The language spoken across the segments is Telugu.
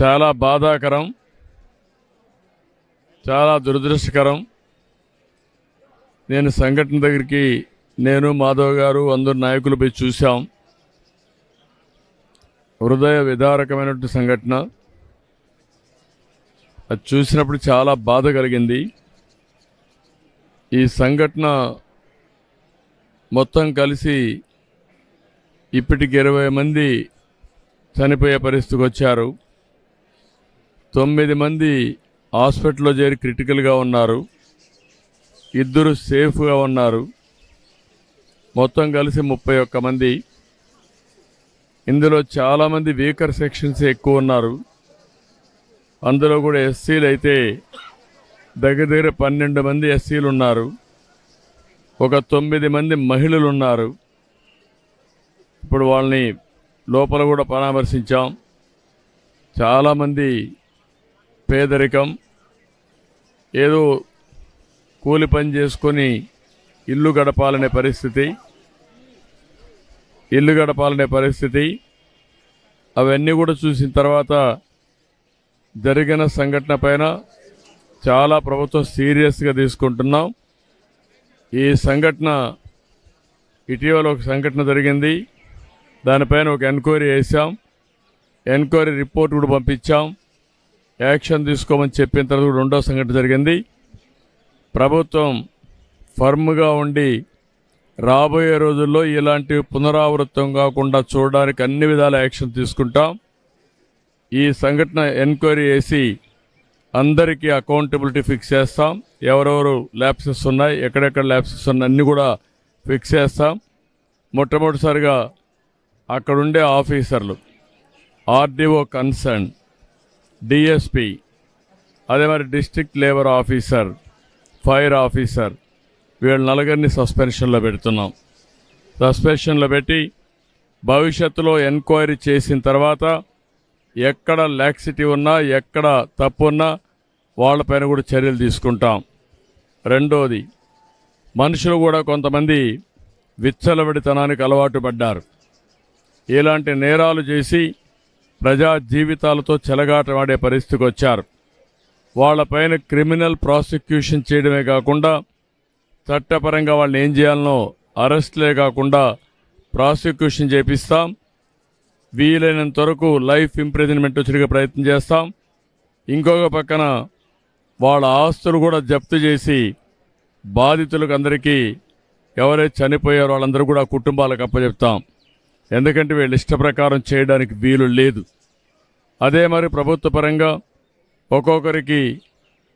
చాలా బాధాకరం, చాలా దురదృష్టకరం. నేను సంఘటన దగ్గరికి మాధవ్ గారు అందరు నాయకులు పోయి చూసాం. హృదయ విదారకమైనటువంటి సంఘటన. అది చూసినప్పుడు చాలా బాధ కలిగింది. ఈ సంఘటన మొత్తం కలిసి ఇప్పటికి 20 మంది చనిపోయే పరిస్థితికి వచ్చారు. 9 మంది హాస్పిటల్లో చేరి క్రిటికల్గా ఉన్నారు. 2 సేఫ్గా ఉన్నారు. మొత్తం కలిసి 31 మంది. ఇందులో చాలామంది వీకర్ సెక్షన్స్ ఎక్కువ ఉన్నారు. అందులో కూడా ఎస్సీలు అయితే దగ్గర 12 మంది ఎస్సీలు ఉన్నారు. ఒక 9 మంది మహిళలు ఉన్నారు. ఇప్పుడు వాళ్ళని లోపల కూడా పరామర్శించాం. చాలామంది పేదరికం, ఏదో కూలి పని చేసుకొని ఇల్లు గడపాలనే పరిస్థితి. అవన్నీ కూడా చూసిన తర్వాత జరిగిన సంఘటన పైన చాలా ప్రభుత్వం సీరియస్గా తీసుకుంటున్నాం. ఈ సంఘటన ఇటీవల ఒక సంఘటన జరిగింది. దానిపైన ఒక ఎంక్వైరీ వేసాం. ఎంక్వైరీ రిపోర్ట్ కూడా పంపించాం. యాక్షన్ తీసుకోమని చెప్పిన తర్వాత రెండో సంఘటన జరిగింది. ప్రభుత్వం ఫర్మ్గా ఉండి రాబోయే రోజుల్లో ఇలాంటి పునరావృతం కాకుండా చూడడానికి అన్ని విధాల యాక్షన్ తీసుకుంటాం. ఈ సంఘటన ఎంక్వైరీ చేసి అందరికీ అకౌంటబిలిటీ ఫిక్స్ చేస్తాం. ఎవరెవరు ల్యాప్సెస్ ఉన్నాయి, ఎక్కడెక్కడ ల్యాప్సెస్ ఉన్నాయి అన్నీ కూడా ఫిక్స్ చేస్తాం. మొట్టమొదటిసారిగా అక్కడుండే ఆఫీసర్లు, ఆర్డీఓ కన్సర్న్, డిఎస్పి, అదే మరి district labour officer, fire officer, వీళ్ళ నలుగురిని సస్పెన్షన్లో పెడుతున్నాం. సస్పెన్షన్లో పెట్టి భవిష్యత్తులో ఎంక్వైరీ చేసిన తర్వాత ఎక్కడ లాక్సిటీ ఉన్నా, ఎక్కడ తప్పు ఉన్నా వాళ్ళపైన కూడా చర్యలు తీసుకుంటాం. రెండోది, మనుషులు కూడా కొంతమంది విచ్చలవిడితనానికి అలవాటు పడ్డారు. ఇలాంటి నేరాలు చేసి ప్రజా జీవితాలతో చెలగాటమాడే పరిస్థితికి వచ్చారు. వాళ్ళపైన క్రిమినల్ ప్రాసిక్యూషన్ చేయడమే కాకుండా చట్టపరంగా వాళ్ళని ఏం చేయాలనో అరెస్ట్లే కాకుండా ప్రాసిక్యూషన్ చేపిస్తాం. వీలైనంత వరకు లైఫ్ ఇంప్రిజన్మెంట్ వచ్చే ప్రయత్నం చేస్తాం. ఇంకొక పక్కన వాళ్ళ ఆస్తులు కూడా జప్తు చేసి బాధితులకు అందరికీ ఎవరైతే చనిపోయారో వాళ్ళందరూ కూడా కుటుంబాలకు అప్పచెప్తాం. ఎందుకంటే వీళ్ళు ఇష్ట ప్రకారం చేయడానికి వీలు లేదు. అదే మరి ప్రభుత్వ పరంగా ఒక్కొక్కరికి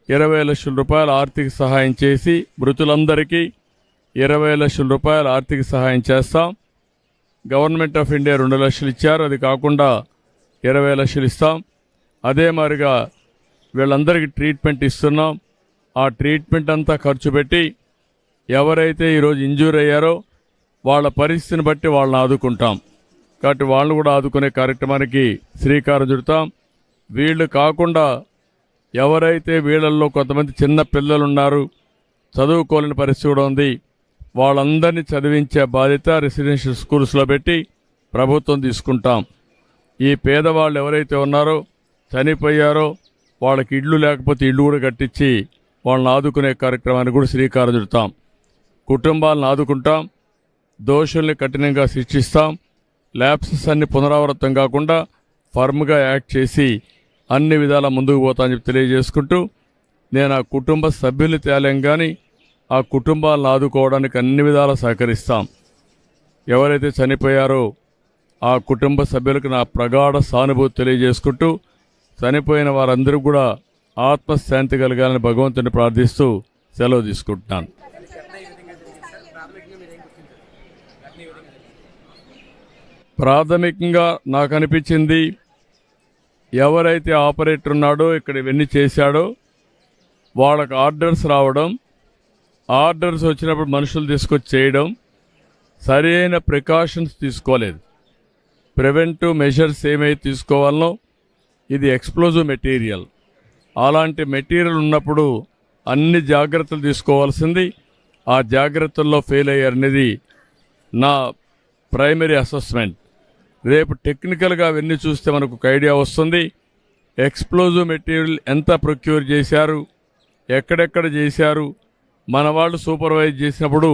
20 లక్షల రూపాయల ఆర్థిక సహాయం చేసి మృతులందరికీ 20 లక్షల రూపాయల ఆర్థిక సహాయం చేస్తాం. గవర్నమెంట్ ఆఫ్ ఇండియా 2 లక్షలు ఇచ్చారు. అది కాకుండా 20 లక్షలు ఇస్తాం. అదే మాదిరిగా వీళ్ళందరికీ ట్రీట్మెంట్ ఇస్తున్నాం. ఆ ట్రీట్మెంట్ అంతా ఖర్చు పెట్టి ఎవరైతే ఈరోజు ఇంజ్యూర్ అయ్యారో వాళ్ళ పరిస్థితిని బట్టి వాళ్ళని ఆదుకుంటాం. కాబట్టి వాళ్ళని కూడా ఆదుకునే కార్యక్రమానికి శ్రీకారం చుడతాం. వీళ్ళు కాకుండా ఎవరైతే వీళ్ళల్లో కొంతమంది చిన్న పిల్లలు ఉన్నారు, చదువుకోలేని పరిస్థితి కూడా ఉంది, వాళ్ళందరినీ చదివించే బాధ్యత రెసిడెన్షియల్ స్కూల్స్లో పెట్టి ప్రభుత్వం తీసుకుంటాం. ఈ పేదవాళ్ళు ఎవరైతే ఉన్నారో చనిపోయారో వాళ్ళకి ఇళ్ళు లేకపోతే ఇళ్ళు కూడా కట్టించి వాళ్ళని ఆదుకునే కార్యక్రమానికి కూడా శ్రీకారం చుడతాం. కుటుంబాలను ఆదుకుంటాం. దోషుల్ని కఠినంగా శిక్షిస్తాం. ల్యాప్సెస్ అన్ని పునరావృతం కాకుండా ఫర్మ్గా యాక్ట్ చేసి అన్ని విధాలా ముందుకు పోతామని చెప్పి తెలియజేసుకుంటూ, నేను ఆ కుటుంబ సభ్యులు తేలేం కానీ ఆ కుటుంబాలను ఆదుకోవడానికి అన్ని విధాలా సహకరిస్తాం. ఎవరైతే చనిపోయారో ఆ కుటుంబ సభ్యులకు నా ప్రగాఢ సానుభూతి తెలియజేసుకుంటూ, చనిపోయిన వారందరూ కూడా ఆత్మశాంతి కలగాలని భగవంతుని ప్రార్థిస్తూ సెలవు తీసుకుంటున్నాను. ప్రాథమికంగా నాకు అనిపించింది, ఎవరైతే ఆపరేటర్ ఉన్నాడో ఇక్కడ ఇవన్నీ చేశాడో వాళ్ళకు ఆర్డర్స్ రావడం, ఆర్డర్స్ వచ్చినప్పుడు మనుషులు తీసుకొచ్చి చేయడం, సరైన ప్రికాషన్స్ తీసుకోలేదు. ప్రివెంటివ్ మెజర్స్ ఏమైతే తీసుకోవాలనో, ఇది ఎక్స్ప్లోజివ్ మెటీరియల్, అలాంటి మెటీరియల్ ఉన్నప్పుడు అన్ని జాగ్రత్తలు తీసుకోవాల్సింది. ఆ జాగ్రత్తల్లో ఫెయిల్ అయ్యారనేది నా ప్రైమరీ అసెస్మెంట్. రేపు టెక్నికల్గా అవన్నీ చూస్తే మనకు ఒక ఐడియా వస్తుంది. ఎక్స్ప్లోజివ్ మెటీరియల్ ఎంత ప్రొక్యూర్ చేశారు, ఎక్కడెక్కడ చేశారు, మన వాళ్ళు సూపర్వైజ్ చేసినప్పుడు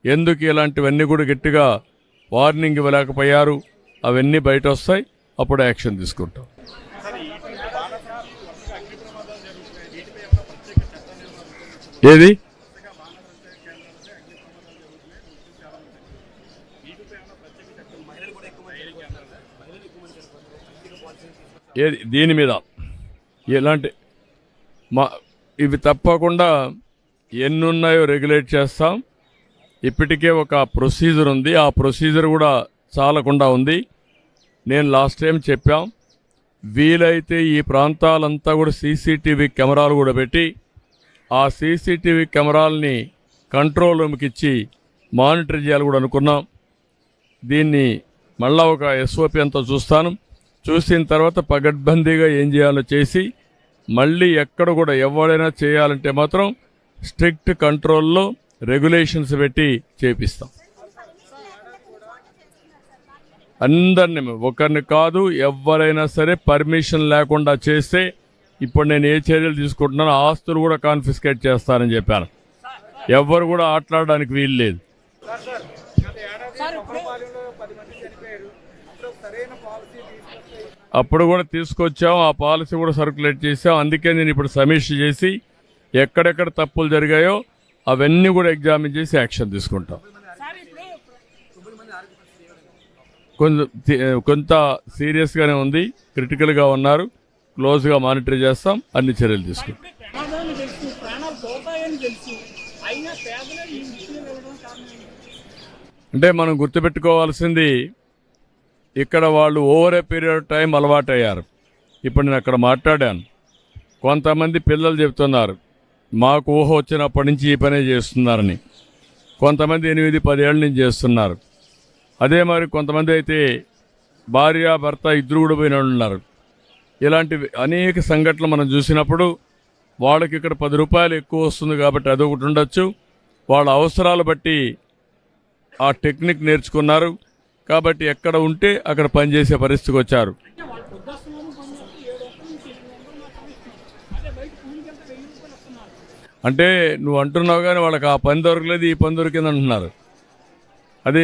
ఎందుకు ఇలాంటివన్నీ కూడా గట్టిగా వార్నింగ్ ఇవ్వలేకపోయారు, అవన్నీ బయట వస్తాయి. అప్పుడు యాక్షన్ తీసుకుంటాం. ఏది ఏది దీని మీద ఎలాంటి ఇవి తప్పకుండా ఎన్నున్నాయో రెగ్యులేట్ చేస్తాం. ఇప్పటికే ఒక ప్రొసీజర్ ఉంది, ఆ ప్రొసీజర్ కూడా చాలకుండా ఉంది. నేను లాస్ట్ టైం చెప్పాం, వీలైతే ఈ ప్రాంతాలంతా కూడా సీసీటీవీ కెమెరాలు కూడా పెట్టి ఆ సీసీటీవీ కెమెరాలని కంట్రోల్ రూమ్కి ఇచ్చి మానిటర్ చేయాలి కూడా అనుకున్నాం. దీన్ని మళ్ళా ఒక ఎస్ఓపి అంతా చూస్తాను. చూసిన తర్వాత పగడ్బందీగా ఏం చేయాలో చేసి మళ్ళీ ఎక్కడ కూడా ఎవరైనా చేయాలంటే మాత్రం స్ట్రిక్ట్ కంట్రోల్లో రెగ్యులేషన్స్ పెట్టి చేపిస్తాం. అందరినీ, ఒకరిని కాదు, ఎవరైనా సరే పర్మిషన్ లేకుండా చేస్తే ఇప్పుడు నేను ఏ చర్యలు తీసుకుంటున్నానో ఆస్తులు కూడా కాన్ఫిస్కేట్ చేస్తానని చెప్పాను. ఎవరు కూడా ఆటలాడడానికి వీలు లేదు. అప్పుడు కూడా తీసుకొచ్చాం, ఆ పాలసీ కూడా సర్క్యులేట్ చేసాం. అందుకే నేను ఇప్పుడు సమీక్ష చేసి ఎక్కడెక్కడ తప్పులు జరిగాయో అవన్నీ కూడా ఎగ్జామిన్ చేసి యాక్షన్ తీసుకుంటాం. కొంత సీరియస్గానే ఉంది, క్రిటికల్గా ఉన్నారు, క్లోజ్గా మానిటర్ చేస్తాం, అన్ని చర్యలు తీసుకుంటాం. అంటే మనం గుర్తుపెట్టుకోవాల్సింది, ఇక్కడ వాళ్ళు over a period of time అలవాటయ్యారు. ఇప్పుడు నేను అక్కడ మాట్లాడాను, కొంతమంది పిల్లలు చెప్తున్నారు మాకు ఊహ వచ్చినప్పటి నుంచి ఈ పనే చేస్తున్నారని. కొంతమంది 8-10 ఏళ్ళ నుంచి చేస్తున్నారు. అదే మరి కొంతమంది అయితే భార్య భర్త ఇద్దరు కూడా పోయిన వాళ్ళు ఉన్నారు. ఇలాంటి అనేక సంఘటనలు మనం చూసినప్పుడు వాళ్ళకి ఇక్కడ 10 రూపాయలు ఎక్కువ వస్తుంది కాబట్టి అదొకటి ఉండొచ్చు. వాళ్ళ అవసరాలు బట్టి ఆ టెక్నిక్ నేర్చుకున్నారు కాబట్టి ఎక్కడ ఉంటే అక్కడ పనిచేసే పరిస్థితికి వచ్చారు. అంటే నువ్వు అంటున్నావు కానీ వాళ్ళకి ఆ పని దొరకలేదు, ఈ పని దొరికింది అంటున్నారు. అది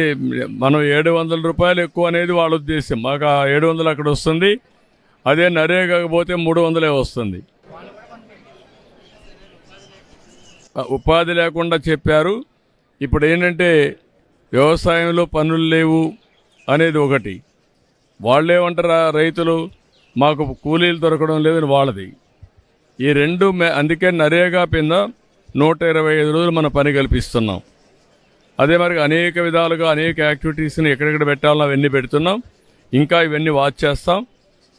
మనం 700 రూపాయలు ఎక్కువ అనేది వాళ్ళ ఉద్దేశం. మాకు ఆ 700 అక్కడ వస్తుంది, అదే నరేగాకపోతే 300 వస్తుంది. ఉపాధి లేకుండా చెప్పారు. ఇప్పుడు ఏంటంటే వ్యవసాయంలో పనులు లేవు అనేది ఒకటి, వాళ్ళేమంటారా రైతులు మాకు కూలీలు దొరకడం లేదని వాళ్ళది. ఈ రెండు అందుకే నరేగా కింద 125 రోజులు మనం పని కల్పిస్తున్నాం. అదే మరి అనేక విధాలుగా అనేక యాక్టివిటీస్ని ఎక్కడెక్కడ పెట్టాలో అవన్నీ పెడుతున్నాం. ఇంకా ఇవన్నీ వాచ్ చేస్తాం.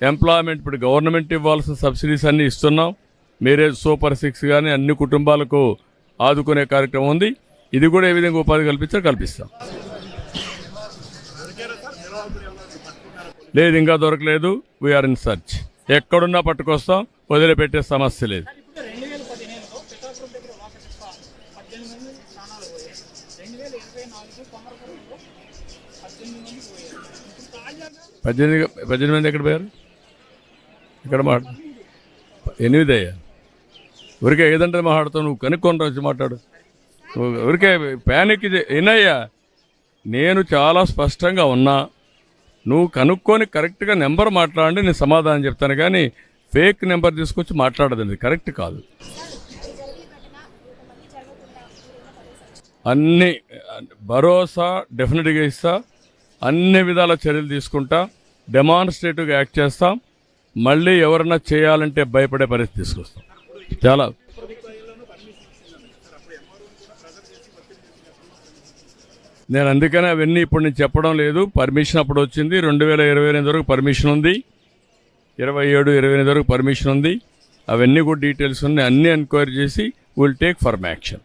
ఎంప్లాయ్మెంట్ ఇప్పుడు గవర్నమెంట్ ఇవ్వాల్సిన సబ్సిడీస్ అన్నీ ఇస్తున్నాం. మీరే సూపర్ 6 కానీ అన్ని కుటుంబాలకు ఆదుకునే కార్యక్రమం ఉంది. ఇది కూడా ఏ విధంగా ఉపాధి కల్పిస్తాం. లేదు, ఇంకా దొరకలేదు. We are in search. ఎక్కడున్నా పట్టుకొస్తాం, వదిలిపెట్టే సమస్య లేదు. 18 మంది ఎక్కడ పోయారు? ఇక్కడ 8 అయ్యా. ఊరికే ఏదంటే మాట్లాడుతావు, నువ్వు కనుక్కొని వచ్చి మాట్లాడు. ఊరికే ప్యానిక్ ఏనయ్యా, నేను చాలా స్పష్టంగా ఉన్నా. నువ్వు కనుక్కొని కరెక్ట్గా నెంబర్ మాట్లాడండి, నేను సమాధానం చెప్తాను. కానీ ఫేక్ నెంబర్ తీసుకొచ్చి మాట్లాడదండి, కరెక్ట్ కాదు. అన్ని భరోసా డెఫినెట్గా ఇస్తా, అన్ని విధాల చర్యలు తీసుకుంటా, డెమాన్స్ట్రేటివ్గా యాక్ట్ చేస్తాం. మళ్ళీ ఎవరన్నా చేయాలంటే భయపడే పరిస్థితి తీసుకొస్తాం. చాలా నేను అందుకనే అవన్నీ ఇప్పుడు నేను చెప్పడం లేదు. పర్మిషన్ అప్పుడు వచ్చింది. 2028 వరకు పర్మిషన్ ఉంది, 27, 28 వరకు పర్మిషన్ ఉంది. అవన్నీ కూడా డీటెయిల్స్ ఉన్నాయి. అన్నీ ఎంక్వైరీ చేసి విల్ టేక్ ఫర్మ్ యాక్షన్.